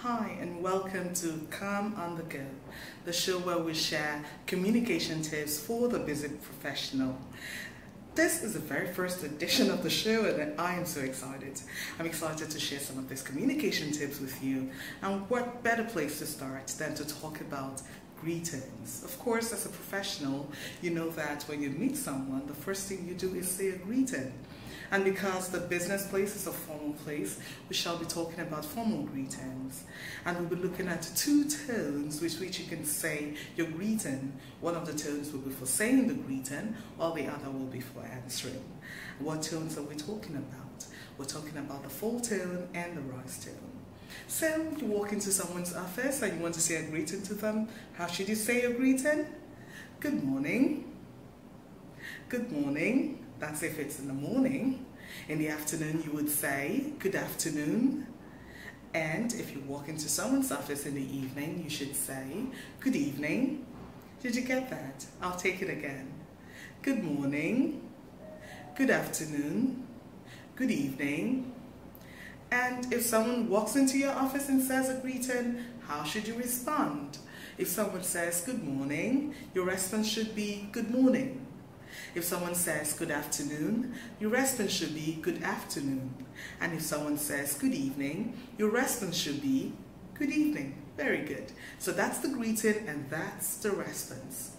Hi and welcome to Calm on the Go, the show where we share communication tips for the busy professional. This is the very first edition of the show and I am so excited. I'm excited to share some of these communication tips with you. And what better place to start than to talk about greetings. Of course, as a professional, you know that when you meet someone, the first thing you do is say a greeting. And because the business place is a formal place, we shall be talking about formal greetings. And we'll be looking at two tones with which you can say your greeting. One of the tones will be for saying the greeting, while the other will be for answering. What tones are we talking about? We're talking about the fall tone and the rise tone. So you walk into someone's office and you want to say a greeting to them. How should you say your greeting? Good morning. Good morning. That's if it's in the morning. In the afternoon, you would say, good afternoon. And if you walk into someone's office in the evening, you should say, good evening. Did you get that? I'll take it again. Good morning. Good afternoon. Good evening. And if someone walks into your office and says a greeting, how should you respond? If someone says good morning, your response should be good morning. If someone says good afternoon, your response should be good afternoon. And if someone says good evening, your response should be good evening. Very good. So that's the greeting and that's the response.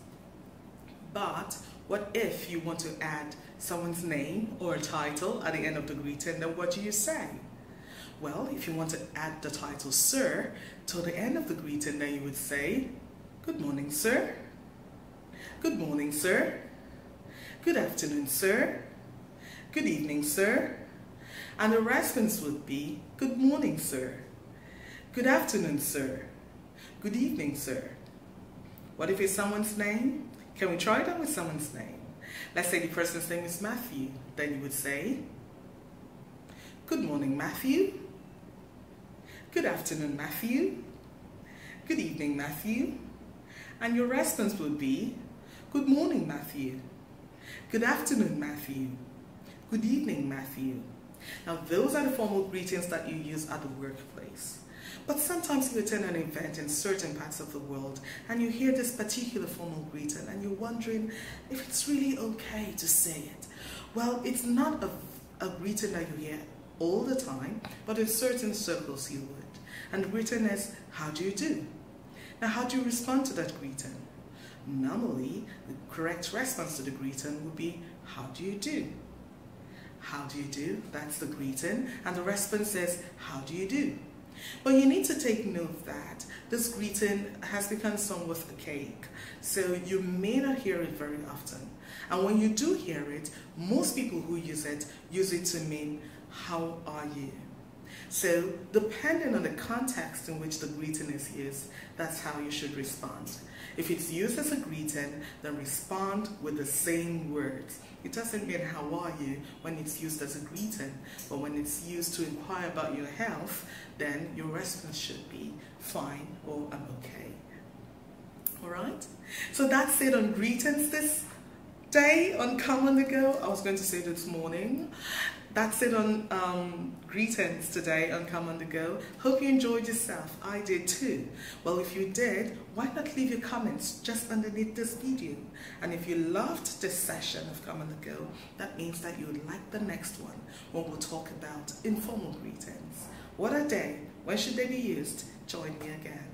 But what if you want to add someone's name or a title at the end of the greeting, then what do you say? Well, if you want to add the title sir to the end of the greeting, then you would say, good morning, sir. Good morning, sir. Good afternoon, sir. Good evening, sir. And the response would be, good morning, sir. Good afternoon, sir. Good evening, sir. What if it's someone's name? Can we try that with someone's name? Let's say the person's name is Matthew. Then you would say, good morning, Matthew. Good afternoon, Matthew. Good evening, Matthew. And your response would be, good morning, Matthew. Good afternoon, Matthew. Good evening, Matthew. Now, those are the formal greetings that you use at the workplace. But sometimes you attend an event in certain parts of the world and you hear this particular formal greeting and you're wondering if it's really okay to say it. Well, it's not a greeting that you hear all the time, but in certain circles you would. And the greeting is, how do you do? Now, how do you respond to that greeting? Normally, the correct response to the greeting would be, how do you do? How do you do? That's the greeting. And the response is, how do you do? But you need to take note that this greeting has become somewhat archaic. So you may not hear it very often. And when you do hear it, most people who use it to mean, how are you? So depending on the context in which the greeting is used, that's how you should respond. If it's used as a greeting, then respond with the same words. It doesn't mean how are you when it's used as a greeting, but when it's used to inquire about your health, then your response should be fine or I'm okay. Alright? So that's it on greetings this day on Calm on the Go. I was going to say this morning. That's it on greetings today on Calm on the Go. Hope you enjoyed yourself. I did too. Well, if you did, why not leave your comments just underneath this video? And if you loved this session of Calm on the Go, that means that you would like the next one when we'll talk about informal greetings. What are they? When should they be used? Join me again.